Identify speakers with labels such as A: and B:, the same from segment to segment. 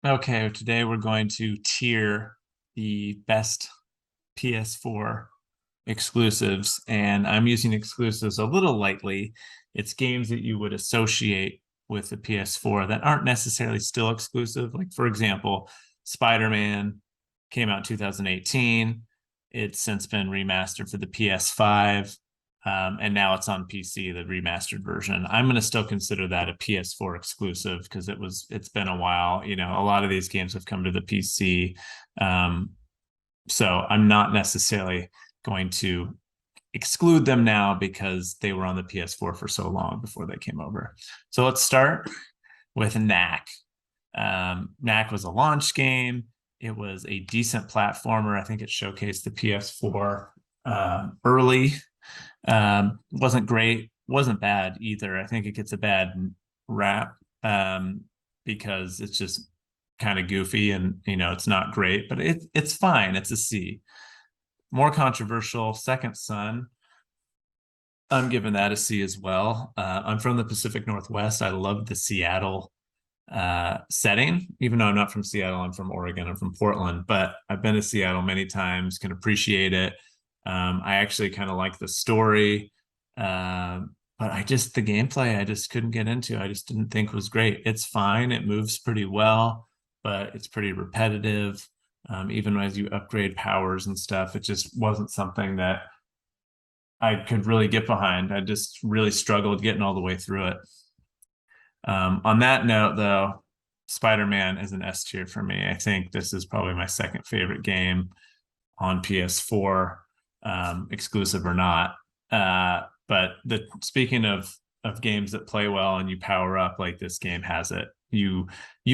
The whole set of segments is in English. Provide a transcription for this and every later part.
A: Okay, today we're going to tier the best PS4 exclusives, and I'm using exclusives a little lightly. It's games that you would associate with the PS4 that aren't necessarily still exclusive. Like, for example, Spider-Man came out in 2018. It's since been remastered for the PS5. And now it's on PC, the remastered version. I'm going to still consider that a PS4 exclusive because it's been a while. A lot of these games have come to the PC. Um, so I'm not necessarily going to exclude them now because they were on the PS4 for so long before they came over. So let's start with Knack. Knack was a launch game. It was a decent platformer. I think it showcased the PS4 early. Wasn't great, wasn't bad either. I think it gets a bad rap because it's just kind of goofy and it's not great, but it's fine. It's a C. More controversial, Second Son. I'm giving that a C as well. I'm from the Pacific Northwest. I love the Seattle setting, even though I'm not from Seattle. I'm from Oregon. I'm from Portland, but I've been to Seattle many times, can appreciate it. I actually kind of like the story, but the gameplay I just couldn't get into. I just didn't think was great. It's fine. It moves pretty well, but it's pretty repetitive. Even as you upgrade powers and stuff, it just wasn't something that I could really get behind. I just really struggled getting all the way through it. On that note, though, Spider-Man is an S tier for me. I think this is probably my second favorite game on PS4, exclusive or not. But speaking of games that play well and you power up, like this game has it. You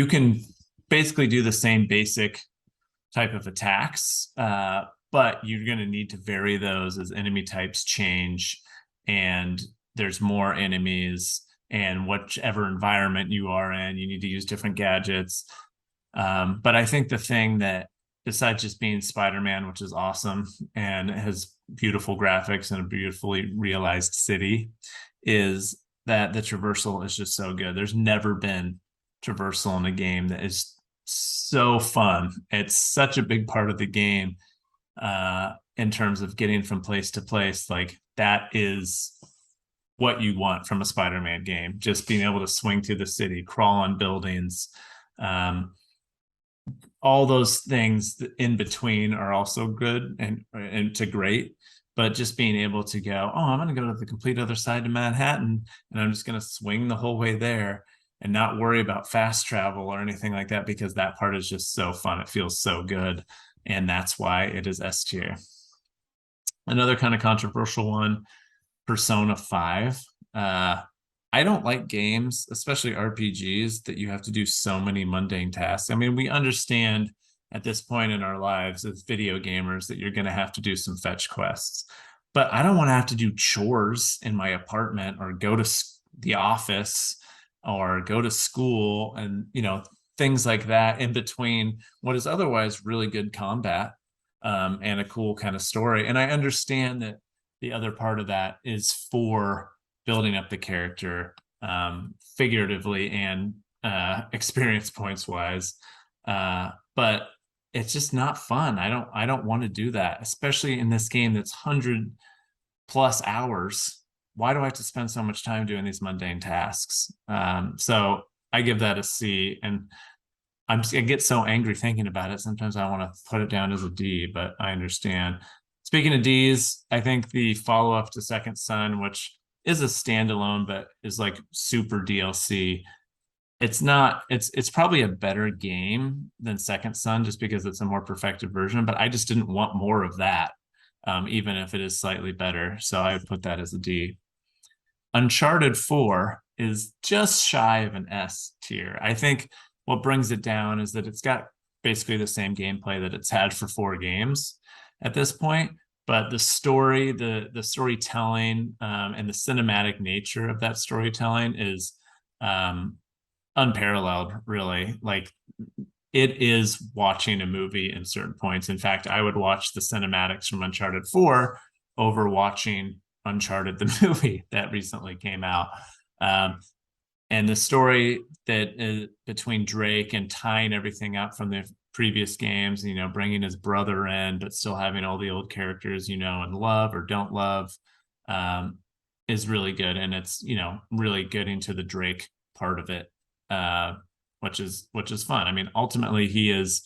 A: can basically do the same basic type of attacks, but you're going to need to vary those as enemy types change and there's more enemies, and whichever environment you are in, you need to use different gadgets. But I think the thing that, besides just being Spider-Man, which is awesome and has beautiful graphics and a beautifully realized city, is that the traversal is just so good. There's never been traversal in a game that is so fun. It's such a big part of the game in terms of getting from place to place. Like, that is what you want from a Spider-Man game, just being able to swing through the city, crawl on buildings. All those things in between are also good and to great, but just being able to go, oh, I'm going to go to the complete other side of Manhattan and I'm just going to swing the whole way there and not worry about fast travel or anything like that, because that part is just so fun. It feels so good. And that's why it is S tier. Another kind of controversial one, Persona 5. I don't like games, especially RPGs, that you have to do so many mundane tasks. I mean, we understand at this point in our lives as video gamers that you're going to have to do some fetch quests, but I don't want to have to do chores in my apartment or go to the office or go to school and, things like that in between what is otherwise really good combat and a cool kind of story. And I understand that the other part of that is for building up the character figuratively and experience points wise, but it's just not fun. I don't want to do that, especially in this game that's 100+ hours. Why do I have to spend so much time doing these mundane tasks? So I give that a C, and I get so angry thinking about it. Sometimes I want to put it down as a D, but I understand. Speaking of D's, I think the follow-up to Second Son, which is a standalone but is like super DLC, it's probably a better game than Second Son just because it's a more perfected version, but I just didn't want more of that, even if it is slightly better. So I would put that as a D. Uncharted 4 is just shy of an S tier. I think what brings it down is that it's got basically the same gameplay that it's had for 4 games at this point, but the story, the storytelling, and the cinematic nature of that storytelling is unparalleled, really. Like, it is watching a movie in certain points. In fact, I would watch the cinematics from Uncharted 4 over watching Uncharted the movie that recently came out. And the story that is between Drake and tying everything up from the previous games, bringing his brother in, but still having all the old characters, and love or don't love, um, is really good. And it's, really getting to the Drake part of it, which is fun. I mean, ultimately he is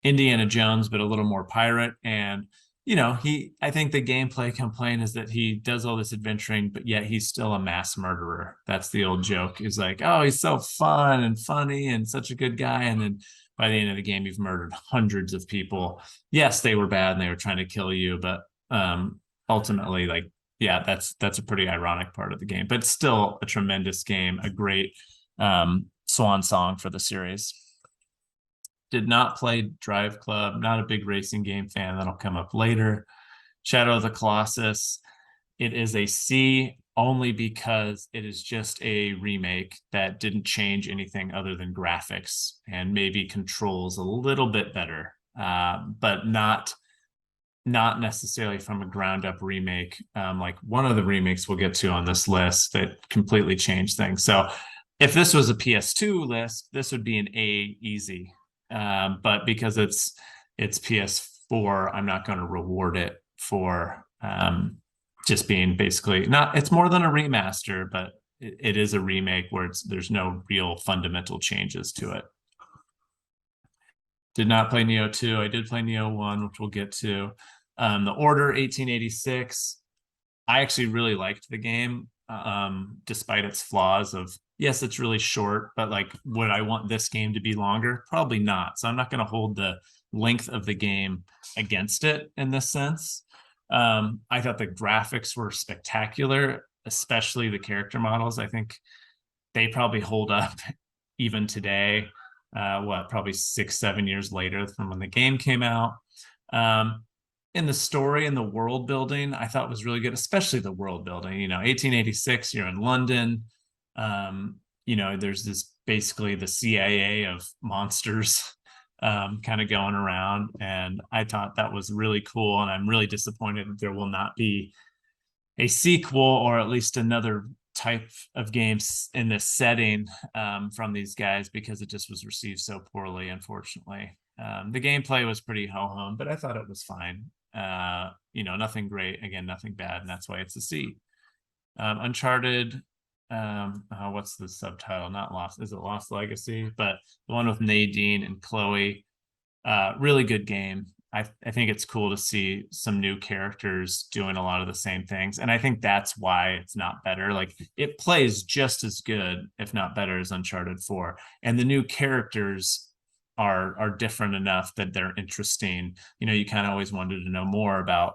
A: Indiana Jones, but a little more pirate. And I think the gameplay complaint is that he does all this adventuring, but yet he's still a mass murderer. That's the old joke. Is like, oh, he's so fun and funny and such a good guy, and then by the end of the game, you've murdered hundreds of people. Yes, they were bad and they were trying to kill you, but ultimately, like, yeah, that's a pretty ironic part of the game, but still a tremendous game, a great swan song for the series. Did not play Drive Club, not a big racing game fan. That'll come up later. Shadow of the Colossus, it is a C only because it is just a remake that didn't change anything other than graphics and maybe controls a little bit better, but not necessarily from a ground up remake. Like one of the remakes we'll get to on this list that completely changed things. So if this was a PS2 list, this would be an A easy. But because it's PS4, I'm not going to reward it for just being basically not. It's more than a remaster, but it is a remake where there's no real fundamental changes to it. Did not play Neo 2. I did play Neo 1, which we'll get to. The Order 1886. I actually really liked the game, despite its flaws of, yes, it's really short, but like, would I want this game to be longer? Probably not. So I'm not going to hold the length of the game against it in this sense. I thought the graphics were spectacular, especially the character models. I think they probably hold up even today. Probably 6-7 years later from when the game came out. In the story and the world building, I thought was really good, especially the world building. 1886, you're in London. There's this basically the CIA of monsters kind of going around. And I thought that was really cool. And I'm really disappointed that there will not be a sequel or at least another type of games in this setting from these guys because it just was received so poorly, unfortunately. The gameplay was pretty ho-hum, but I thought it was fine. Nothing great. Again, nothing bad, and that's why it's a C. Uncharted, what's the subtitle? Not Lost. Is it Lost Legacy? But the one with Nadine and Chloe, really good game. I think it's cool to see some new characters doing a lot of the same things. And I think that's why it's not better. Like it plays just as good, if not better, as Uncharted 4. And the new characters are different enough that they're interesting. You kind of always wanted to know more about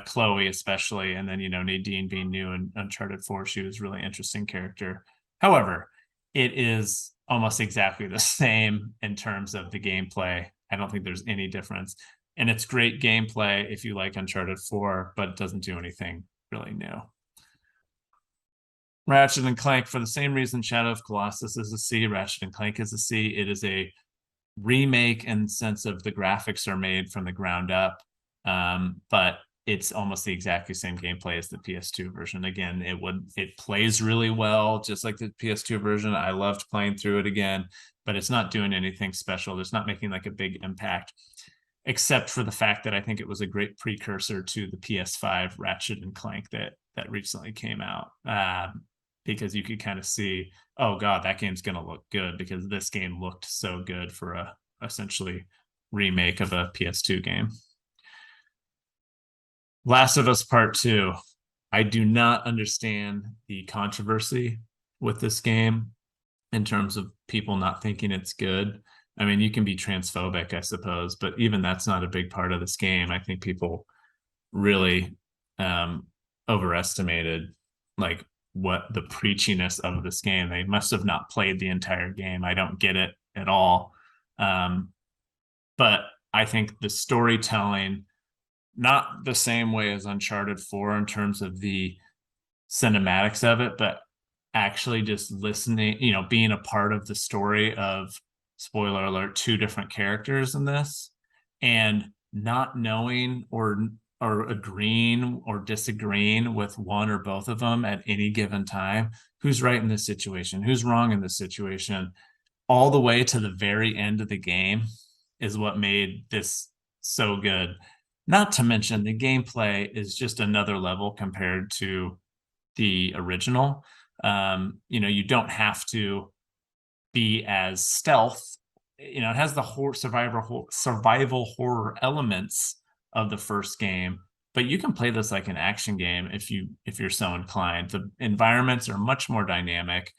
A: Chloe, especially. And then, Nadine being new in Uncharted 4, she was a really interesting character. However, it is almost exactly the same in terms of the gameplay. I don't think there's any difference. And it's great gameplay if you like Uncharted 4, but it doesn't do anything really new. Ratchet and Clank, for the same reason Shadow of Colossus is a C, Ratchet and Clank is a C. It is a remake in the sense of the graphics are made from the ground up, but it's almost the exactly same gameplay as the PS2 version. Again, it plays really well, just like the PS2 version. I loved playing through it again, but it's not doing anything special. It's not making like a big impact, except for the fact that I think it was a great precursor to the PS5 Ratchet and Clank that recently came out. Because you could kind of see, oh God, that game's going to look good because this game looked so good for a essentially remake of a PS2 game. Last of Us Part 2. I do not understand the controversy with this game in terms of people not thinking it's good. I mean, you can be transphobic, I suppose, but even that's not a big part of this game. I think people really overestimated like what the preachiness of this game. They must have not played the entire game. I don't get it at all. But I think the storytelling, not the same way as Uncharted 4 in terms of the cinematics of it, but actually just listening, being a part of the story of, spoiler alert, two different characters in this and not knowing or or agreeing or disagreeing with one or both of them at any given time. Who's right in this situation? Who's wrong in this situation? All the way to the very end of the game is what made this so good. Not to mention the gameplay is just another level compared to the original. You don't have to be as stealth. It has the survival horror elements of the first game, but you can play this like an action game if you're so inclined. The environments are much more dynamic.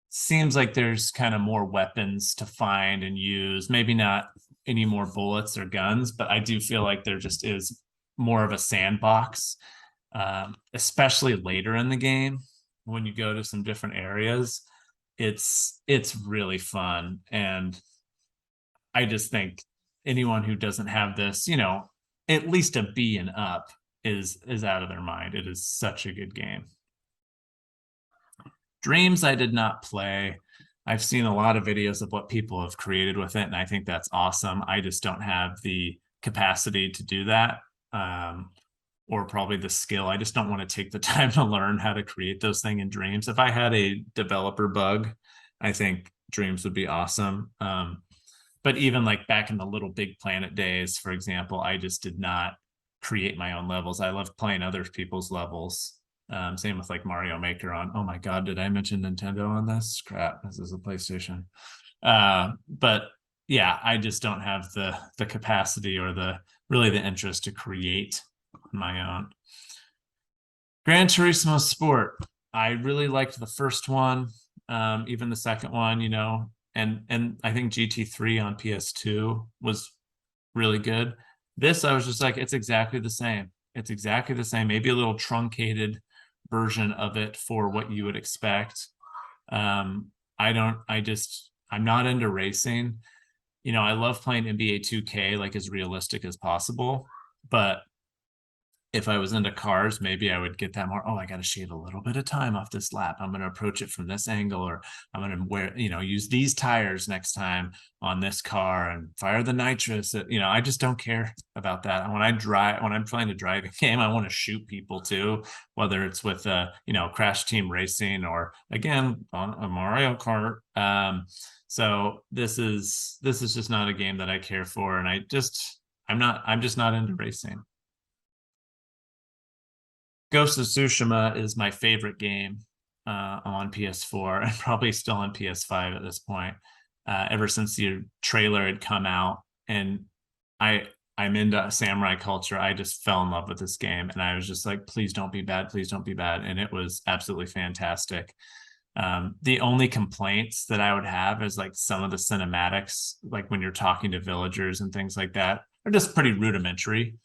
A: Seems like there's kind of more weapons to find and use. Maybe not any more bullets or guns, but I do feel like there just is more of a sandbox, especially later in the game when you go to some different areas. It's really fun, and I just think anyone who doesn't have this, at least a B and up is out of their mind. It is such a good game. Dreams I did not play. I've seen a lot of videos of what people have created with it, and I think that's awesome. I just don't have the capacity to do that, or probably the skill. I just don't want to take the time to learn how to create those things in Dreams. If I had a developer bug, I think Dreams would be awesome. But even like back in the Little Big Planet days, for example, I just did not create my own levels. I love playing other people's levels. Same with like Mario Maker on. Oh my God, did I mention Nintendo on this? Crap, this is a PlayStation. But yeah, I just don't have the capacity or the interest to create my own. Gran Turismo Sport. I really liked the first one, even the second one, and I think GT3 on PS2 was really good. This, I was just like, it's exactly the same. It's exactly the same, maybe a little truncated version of it for what you would expect. I'm not into racing. I love playing NBA 2K, like as realistic as possible, but if I was into cars, maybe I would get that more. Oh, I got to shave a little bit of time off this lap. I'm going to approach it from this angle, or I'm going to use these tires next time on this car and fire the nitrous. I just don't care about that. When I'm playing a driving game, I want to shoot people too, whether it's with Crash Team Racing or again on a Mario Kart. So this is just not a game that I care for, and I'm just not into racing. Ghost of Tsushima is my favorite game on PS4 and probably still on PS5 at this point. Ever since the trailer had come out, and I'm into samurai culture, I just fell in love with this game, and I was just like, please don't be bad, please don't be bad, and it was absolutely fantastic. The only complaints that I would have is like some of the cinematics, like when you're talking to villagers and things like that, are just pretty rudimentary.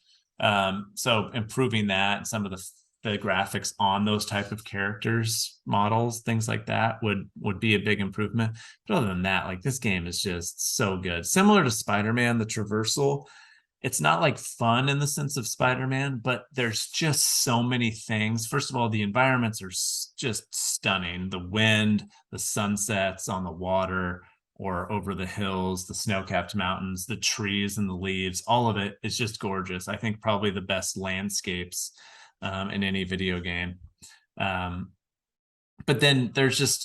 A: So improving that and some of the graphics on those type of characters models, things like that would be a big improvement. But other than that, like this game is just so good. Similar to Spider-Man, the traversal, it's not like fun in the sense of Spider-Man, but there's just so many things. First of all, the environments are just stunning. The wind, the sunsets on the water or over the hills, the snow-capped mountains, the trees and the leaves, all of it is just gorgeous. I think probably the best landscapes in any video game. But then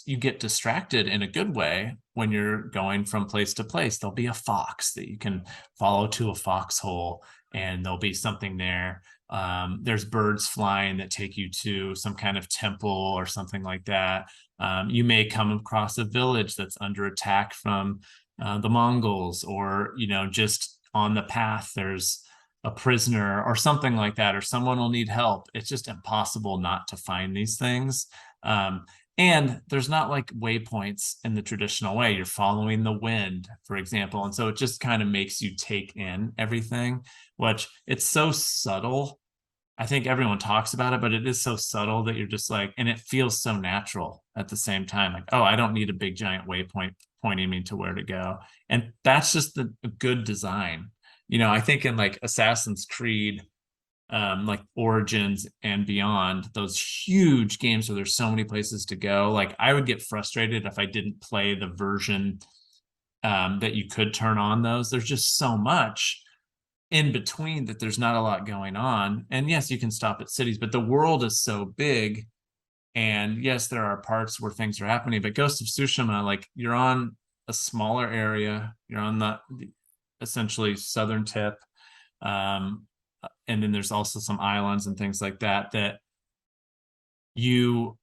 A: you get distracted in a good way when you're going from place to place. There'll be a fox that you can follow to a foxhole, and there'll be something there. There's birds flying that take you to some kind of temple or something like that. You may come across a village that's under attack from the Mongols, or just on the path there's a prisoner or something like that, or someone will need help. It's just impossible not to find these things. And there's not like waypoints in the traditional way. You're following the wind, for example. And so it just kind of makes you take in everything, which it's so subtle. I think everyone talks about it, but it is so subtle that you're just like, and it feels so natural at the same time. Like, oh, I don't need a big giant waypoint pointing me to where to go. And that's just a good design. I think in like Assassin's Creed, like Origins and beyond, those huge games where there's so many places to go, like I would get frustrated if I didn't play the version that you could turn on those. There's just so much. in between that there's not a lot going on. And yes, you can stop at cities, but the world is so big. And yes, there are parts where things are happening, but Ghost of Tsushima, like you're on a smaller area, you're on the essentially southern tip. Um, and then there's also some islands and things like that that you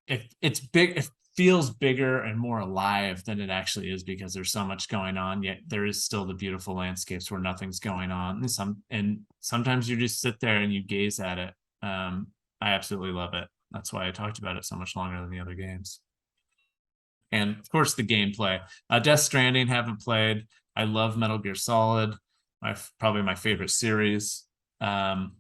A: if it's big, it feels bigger and more alive than it actually is because there's so much going on. Yet there is still the beautiful landscapes where nothing's going on. And sometimes you just sit there and you gaze at it. I absolutely love it. That's why I talked about it so much longer than the other games. And of course, the gameplay. Death Stranding, haven't played. I love Metal Gear Solid, probably my favorite series. Um,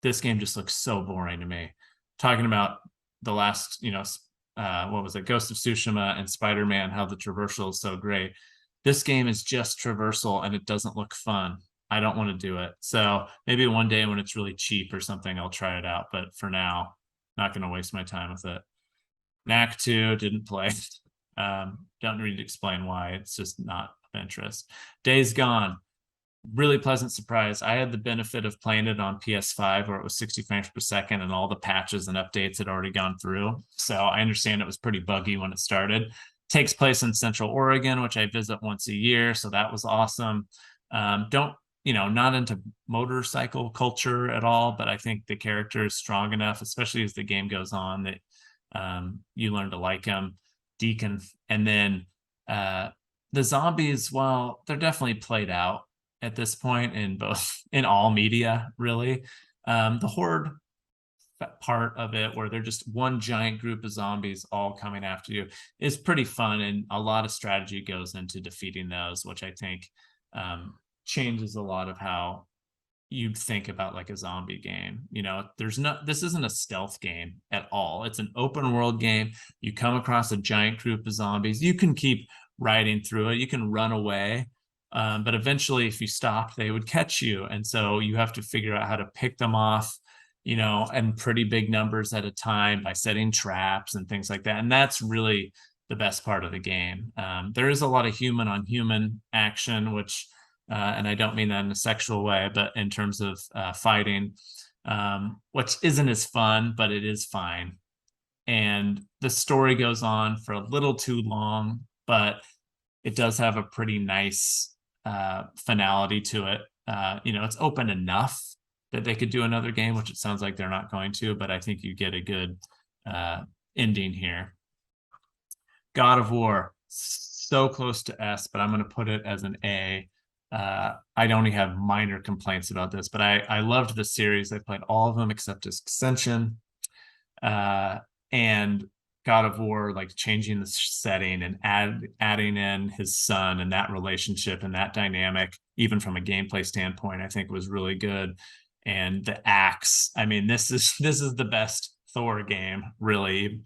A: this game just looks so boring to me. Talking about the last, what was it, Ghost of Tsushima and Spider-Man, how the traversal is so great. This game is just traversal and it doesn't look fun. I don't want to do it. So maybe one day when it's really cheap or something, I'll try it out. But for now, not going to waste my time with it. Knack 2, didn't play. Don't need to explain why. It's just not of interest. Days Gone, really pleasant surprise. I had the benefit of playing it on PS5 where it was 60 frames per second and all the patches and updates had already gone through. So I understand it was pretty buggy when it started. Takes place in Central Oregon, which I visit once a year. So that was awesome. Don't, not into motorcycle culture at all, but I think the character is strong enough, especially as the game goes on, that you learn to like him. Deacon. And then the zombies, well, they're definitely played out at this point in all media, really. The horde part of it, where they're just one giant group of zombies all coming after you, is pretty fun, and a lot of strategy goes into defeating those, which I think changes a lot of how you'd think about like a zombie game. This isn't a stealth game at all. It's an open world game. You come across a giant group of zombies, you can keep riding through it, you can run away, but eventually if you stopped, they would catch you, and so you have to figure out how to pick them off, in pretty big numbers at a time by setting traps and things like that. And that's really the best part of the game. There is a lot of human on human action, which and I don't mean that in a sexual way, but in terms of fighting, which isn't as fun, but it is fine. And the story goes on for a little too long, but it does have a pretty nice finality to it. It's open enough that they could do another game, which it sounds like they're not going to, but I think you get a good ending here. God of War, so close to S, but I'm going to put it as an A. I only have minor complaints about this, but I loved the series. I played all of them except Ascension. And God of War, like changing the setting and adding in his son and that relationship and that dynamic, even from a gameplay standpoint, I think was really good. And the axe, I mean, this is the best Thor game, really.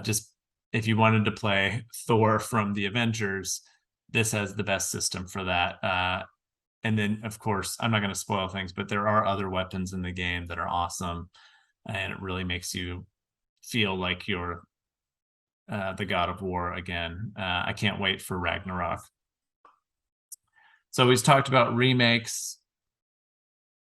A: Just if you wanted to play Thor from the Avengers, this has the best system for that. And then, of course, I'm not going to spoil things, but there are other weapons in the game that are awesome, and it really makes you feel like you're the God of War again. I can't wait for Ragnarok. So we've talked about remakes.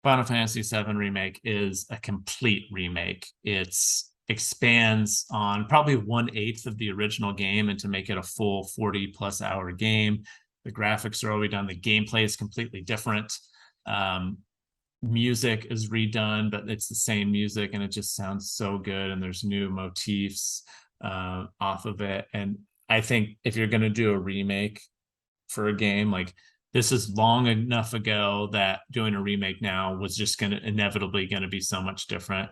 A: Final Fantasy VII Remake is a complete remake. It's expands on probably 1/8 of the original game and to make it a full 40+ hour game. The graphics are already done. The gameplay is completely different. Music is redone, but it's the same music and it just sounds so good. And there's new motifs off of it. And I think if you're going to do a remake for a game, like this is long enough ago that doing a remake now was just inevitably going to be so much different.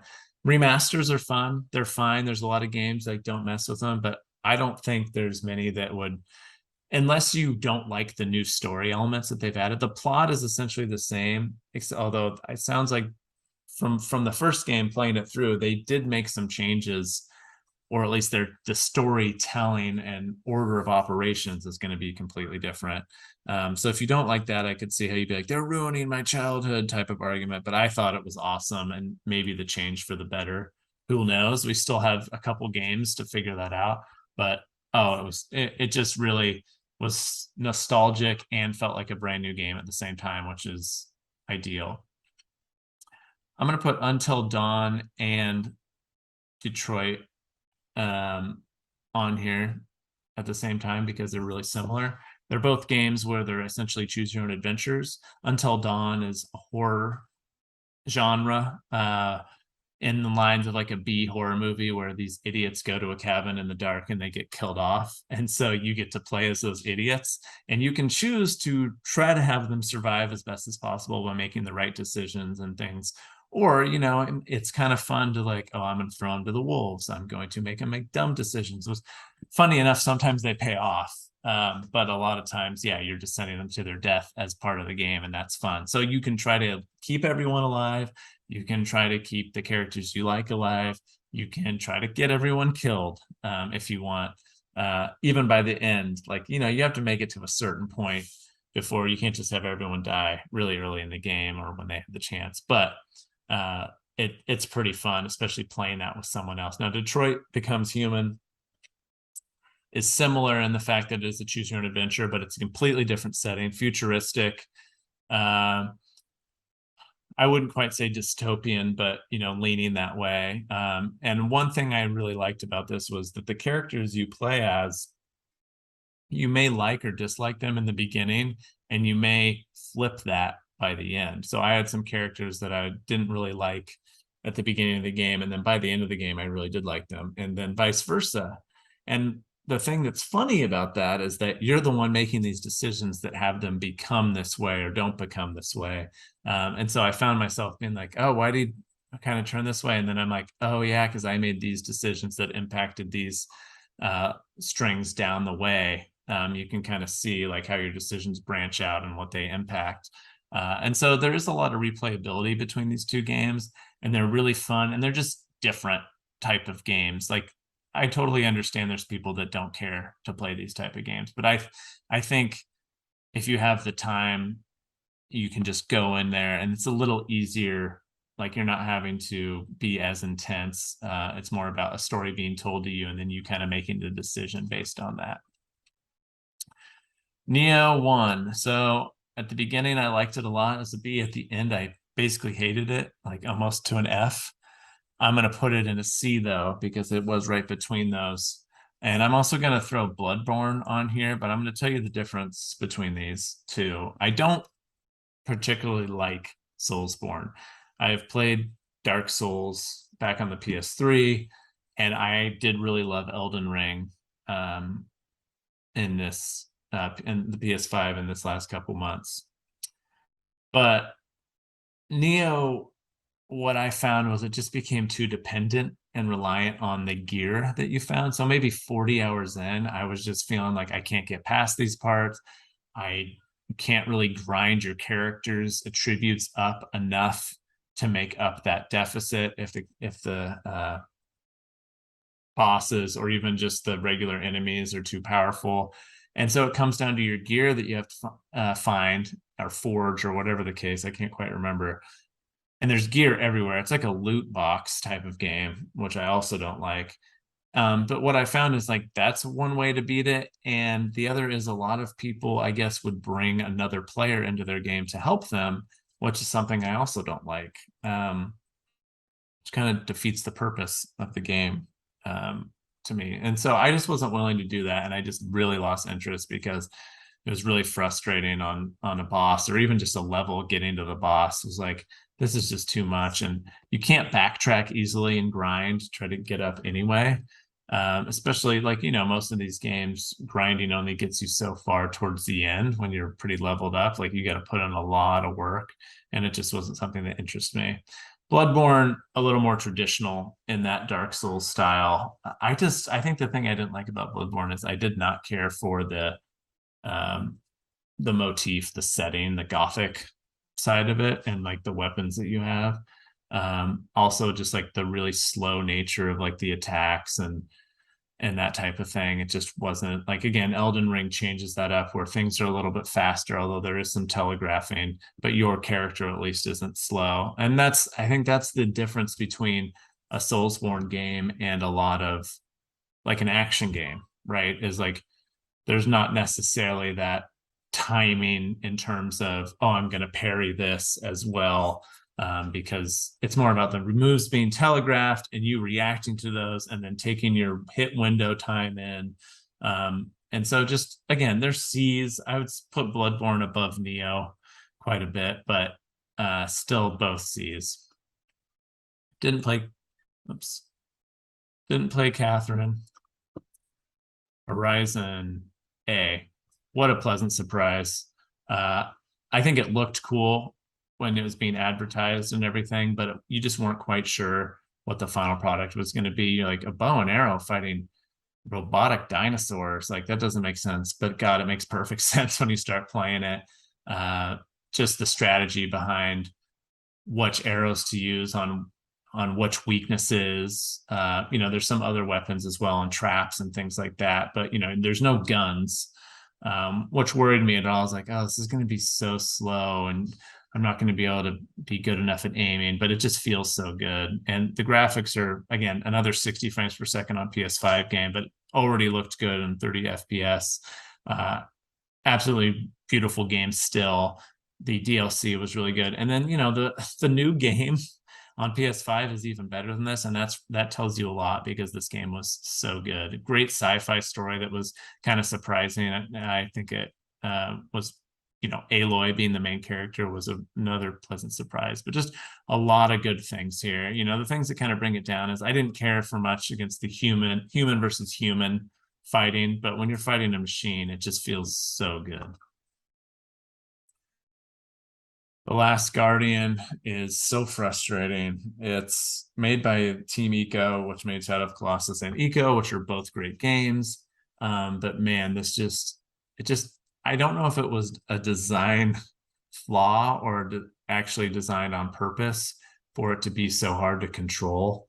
A: Remasters are fun. They're fine. There's a lot of games that don't mess with them, but I don't think there's many that would, unless you don't like the new story elements that they've added. The plot is essentially the same, although it sounds like from the first game playing it through, they did make some changes, or at least the storytelling and order of operations is going to be completely different. So if you don't like that, I could see how you'd be like, they're ruining my childhood type of argument. But I thought it was awesome, and maybe the change for the better. Who knows? We still have a couple games to figure that out. But it just really was nostalgic and felt like a brand new game at the same time, which is ideal. I'm going to put Until Dawn and Detroit on here at the same time because they're really similar. They're both games where they're essentially choose your own adventures. Until Dawn is a horror genre, in the lines of like a B horror movie where these idiots go to a cabin in the dark and they get killed off. And so you get to play as those idiots, and you can choose to try to have them survive as best as possible by making the right decisions and things. Or, it's kind of fun to like, oh, I'm going to throw them to the wolves. I'm going to make them make dumb decisions. Funny enough, sometimes they pay off. But a lot of times, yeah, you're just sending them to their death as part of the game, and that's fun. So you can try to keep everyone alive. You can try to keep the characters you like alive. You can try to get everyone killed if you want. Even by the end, like, you have to make it to a certain point before you can't just have everyone die really early in the game or when they have the chance. But it's pretty fun, especially playing that with someone else. Now, Detroit Becomes Human is similar in the fact that it is a choose your own adventure, but it's a completely different setting, futuristic. I wouldn't quite say dystopian, but leaning that way. And one thing I really liked about this was that the characters you play as, you may like or dislike them in the beginning, and you may flip that by the end. So I had some characters that I didn't really like at the beginning of the game, and then by the end of the game, I really did like them, and then vice versa. And the thing that's funny about that is that you're the one making these decisions that have them become this way or don't become this way. And so I found myself being like, oh, why did I kind of turn this way? And then I'm like, oh, yeah, because I made these decisions that impacted these strings down the way. You can kind of see like how your decisions branch out and what they impact. And so there is a lot of replayability between these two games, and they're really fun, and they're just different type of games. Like, I totally understand there's people that don't care to play these type of games, but I think if you have the time, you can just go in there, and it's a little easier. Like, you're not having to be as intense. It's more about a story being told to you, and then you kind of making the decision based on that. Neo 1. So at the beginning, I liked it a lot as a B. At the end, I basically hated it, like almost to an F. I'm going to put it in a C, though, because it was right between those. And I'm also going to throw Bloodborne on here, but I'm going to tell you the difference between these two. I don't particularly like Soulsborne. I have played Dark Souls back on the PS3, and I did really love Elden Ring in this in the PS5 in this last couple months. But Neo, what I found was it just became too dependent and reliant on the gear that you found. So maybe 40 hours in, I was just feeling like I can't get past these parts. I can't really grind your character's attributes up enough to make up that deficit if the bosses or even just the regular enemies are too powerful. And so it comes down to your gear that you have to find or forge or whatever the case. I can't quite remember. And there's gear everywhere. It's like a loot box type of game, which I also don't like. But what I found is like that's one way to beat it. And the other is a lot of people, I guess, would bring another player into their game to help them, which is something I also don't like. Which kind of defeats the purpose of the game to me. And so I just wasn't willing to do that. And I just really lost interest because it was really frustrating on a boss or even just a level getting to the boss. It was like, this is just too much. And you can't backtrack easily and grind, try to get up anyway. Especially like, most of these games, grinding only gets you so far towards the end when you're pretty leveled up. Like, you got to put in a lot of work, and it just wasn't something that interests me. Bloodborne, a little more traditional in that Dark Souls style. I think the thing I didn't like about Bloodborne is I did not care for the motif, the setting, the gothic side of it, and like the weapons that you have. Also just like the really slow nature of like the attacks and that type of thing. It just wasn't like, again, Elden Ring changes that up where things are a little bit faster, although there is some telegraphing, but your character at least isn't slow. And I think that's the difference between a Soulsborne game and a lot of like an action game, right? Is like there's not necessarily that timing in terms of, oh, I'm going to parry this as well, because it's more about the moves being telegraphed and you reacting to those and then taking your hit window time in. And so just again, there's C's. I would put Bloodborne above Neo quite a bit, but still both C's. Didn't play, oops, didn't play Catherine. Horizon A. What a pleasant surprise. I think it looked cool when it was being advertised and everything, but you just weren't quite sure what the final product was going to be. You're like a bow and arrow fighting robotic dinosaurs. Like that doesn't make sense, but God, it makes perfect sense when you start playing it. Just the strategy behind which arrows to use on which weaknesses. There's some other weapons as well and traps and things like that, but there's no guns, which worried me at all. I was like, oh, this is going to be so slow and I'm not going to be able to be good enough at aiming, but it just feels so good. And the graphics are, again, another 60 frames per second on PS5 game, but already looked good in 30 FPS. Absolutely beautiful game still. The DLC was really good. And then, the new game on PS5 is even better than this, and that tells you a lot because this game was so good. A great sci-fi story that was kind of surprising. I think it was, Aloy being the main character was another pleasant surprise. But just a lot of good things here. The things that kind of bring it down is I didn't care for much against the human versus human fighting, but when you're fighting a machine, it just feels so good. The Last Guardian is so frustrating. It's made by Team Eco, which made Shadow of Colossus and Eco, which are both great games. But man, I don't know if it was a design flaw or actually designed on purpose for it to be so hard to control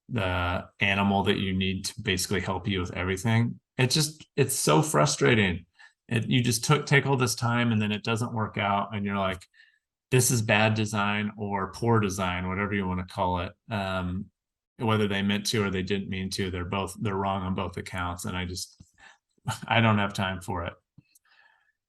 A: the animal that you need to basically help you with everything. It's so frustrating. You just take all this time and then it doesn't work out, and you're like, this is bad design or poor design, whatever you want to call it. Whether they meant to or they didn't mean to, they're wrong on both accounts, and I don't have time for it.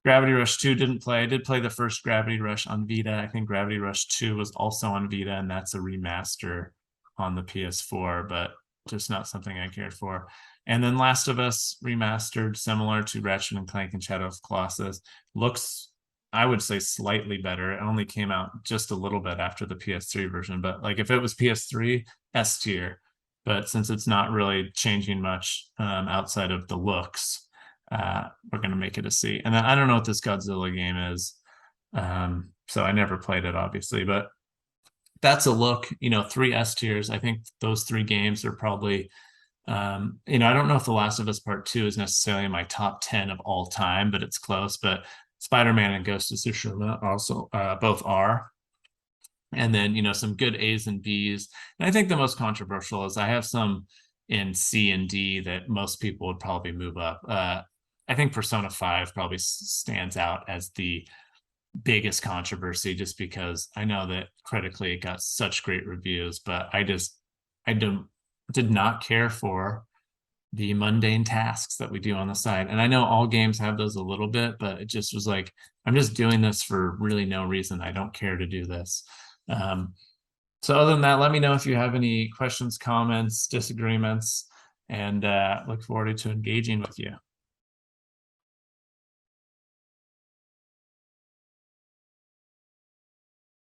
A: Gravity Rush 2 didn't play. I did play the first Gravity Rush on Vita. I think Gravity Rush 2 was also on Vita, and that's a remaster on the PS4, but just not something I cared for. And then Last of Us Remastered, similar to Ratchet and Clank and Shadow of Colossus, looks, I would say, slightly better. It only came out just a little bit after the PS3 version, but like if it was PS3, S tier. But since it's not really changing much outside of the looks, we're going to make it a C. And then I don't know what this Godzilla game is. So I never played it, obviously, but that's a look. 3 S tiers. I think those 3 games are probably, I don't know if The Last of Us Part 2 is necessarily in my top 10 of all time, but it's close. But Spider-Man and Ghost of Tsushima also both are. And then, some good A's and B's. And I think the most controversial is I have some in C and D that most people would probably move up. I think Persona 5 probably stands out as the biggest controversy just because I know that critically it got such great reviews, but I did not care for the mundane tasks that we do on the side. And I know all games have those a little bit, but it just was like, I'm just doing this for really no reason. I don't care to do this. So other than that, let me know if you have any questions, comments, disagreements, and look forward to engaging with you.